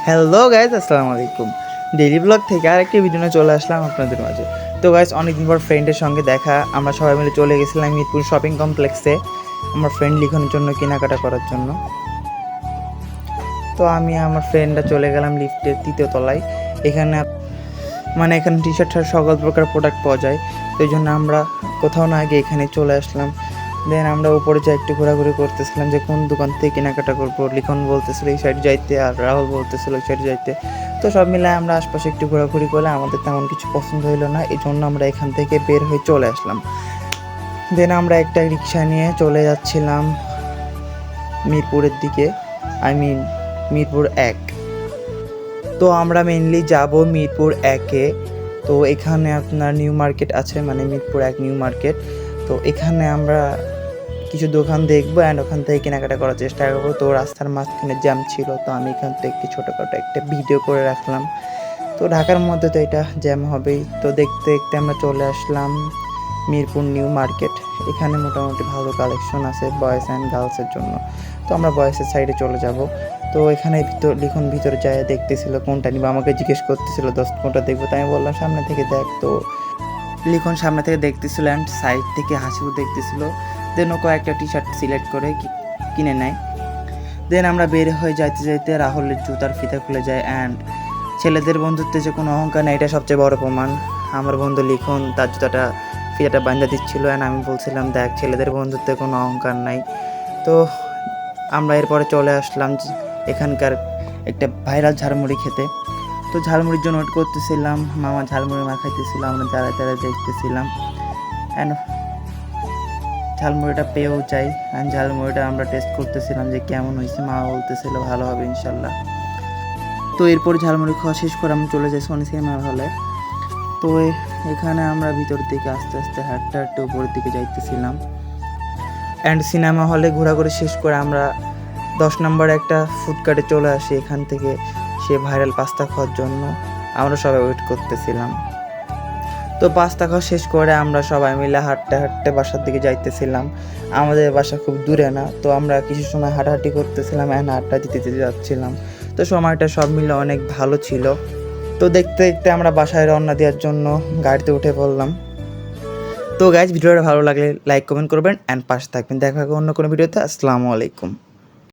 Hello guys, আসসালামু আলাইকুম। Daily blog থেকে আরেকটি ভিডিও নিয়ে চলে আসলাম আপনাদের মাঝে। তো গাইজ, অনেকদিন পর ফ্রেন্ডের সঙ্গে দেখা। আমরা সবাই মিলে চলে গেছিলাম মিরপুর শপিং কমপ্লেক্সে আমার ফ্রেন্ড লিখনের জন্য কেনাকাটা করার জন্য। তো আমি আমার ফ্রেন্ডরা চলে গেলাম লিফটের 3য় তলায়। এখানে এখানে টি শার্ট সকল প্রকার প্রোডাক্ট পাওয়া যায়। তো এই জন্য আমরা কোথাও না আগে এখানে চলে আসলাম। দেন আমরা উপরে যাই, একটু ঘোরাঘুরি করতেছিলাম যে কোন দোকান থেকে কেনাকাটা করবো। লিখন বলতেছিল এই সাইড যাইতে, আর রাহুল বলতেছিল ওই সাইড যাইতে। তো সব মিলে আমরা আশপাশে একটু ঘোরাঘুরি করলে আমাদের তেমন কিছু পছন্দ হইলো না, এই জন্য আমরা এখান থেকে বের হয়ে চলে আসলাম। দেন আমরা একটা রিক্সা নিয়ে চলে যাচ্ছিলাম মিরপুরের দিকে, মিরপুর 1। তো আমরা মেনলি যাব মিরপুর 1-এ। তো এখানে আপনার নিউ মার্কেট আছে, মিরপুর 1 নিউ মার্কেট। তো এখানে আমরা কিছু দোকান দেখবো অ্যান্ড ওখান থেকে কেনাকাটা করার চেষ্টা করবো। তো রাস্তার মাঝখানে জ্যাম ছিল, তো আমি এখান থেকে একটি ছোটোখাটো একটা ভিডিও করে রাখলাম। তো ঢাকার মধ্যে তো এটা জ্যাম হবেই। তো দেখতে দেখতে আমরা চলে আসলাম মিরপুর নিউ মার্কেট। এখানে মোটামুটি ভালো কালেকশন আছে বয়েজ অ্যান্ড গার্লসের জন্য। তো আমরা বয়েজের সাইডে চলে যাব। তো এখানে লিখন ভিতরে যায় দেখতেছিল কোনটা নিব, আমাকে জিজ্ঞেস করতেছিল দোস্ত কোনটা দেখবো। তাই আমি বললাম সামনে থেকে দেখ। তো লিখন সামনে থেকে দেখতেছিল অ্যান্ড সাইড থেকে হাসিও দেখতেছিল। দেন ও কয়েকটা টি শার্ট সিলেক্ট করে কিনে নেয়। দেন আমরা বের হয়ে যাইতে যাইতে রাহুলের জুতার ফিতা খুলে যায়। অ্যান্ড ছেলেদের বন্ধুত্বে যে কোনো অহংকার নেই, এটা সবচেয়ে বড় প্রমাণ। আমার বন্ধু লিখন তার ফিতাটা বাঁধা দিচ্ছিল অ্যান্ড আমি বলছিলাম দেখ ছেলেদের বন্ধুত্বে কোনো অহংকার নাই। তো আমরা এরপরে চলে আসলাম এখানকার একটা ভাইরাল ঝালমুড়ি খেতে। তো ঝালমুড়ির জন্য ওয়েট করতেছিলাম, মামা ঝালমুড়ি মাখাইতেছিল, আমরা দাঁড়ায় দেখতেছিলাম। অ্যান্ড ঝালমুড়িটা পেয়েও যাই অ্যান্ড ঝালমুড়িটা আমরা টেস্ট করতেছিলাম যে কেমন হয়েছে। মা বলতেছিল ভালো হবে ইনশাল্লাহ। তো এরপর ঝালমুড়ি খাওয়া শেষ করে আমি চলে যাই সোনি সিনেমা হলে। তো এখানে আমরা ভিতর দিকে আস্তে আস্তে হাঁটতে হাঁটতে উপরের দিকে যাইতেছিলাম। অ্যান্ড সিনেমা হলে ঘোরাঘুরি শেষ করে আমরা 10 নম্বরে একটা ফুডকার্টে চলে আসি। এখান থেকে সে ভাইরাল পাস্তা খাওয়ার জন্য আমরা সবাই ওয়েট করতেছিলাম। তো পাস্তা খাওয়া শেষ করে আমরা সবাই মিলে হাঁটতে হাঁটতে বাসার দিকে যাইতেছিলাম। আমাদের বাসা খুব দূরে না, তো আমরা কিছু সময় হাঁটাহাঁটি করতেছিলাম অ্যান্ড আড্ডা দিতে যাচ্ছিলাম। তো সময়টা সব মিলে অনেক ভালো ছিল। তো দেখতে দেখতে আমরা বাসায় রওনা দেওয়ার জন্য গাড়িতে উঠে পড়লাম। তো গাইজ, ভিডিওটা ভালো লাগলে লাইক কমেন্ট করবেন অ্যান্ড পাশে থাকবেন। দেখা হবে অন্য কোনো ভিডিওতে। আসসালামু আলাইকুম।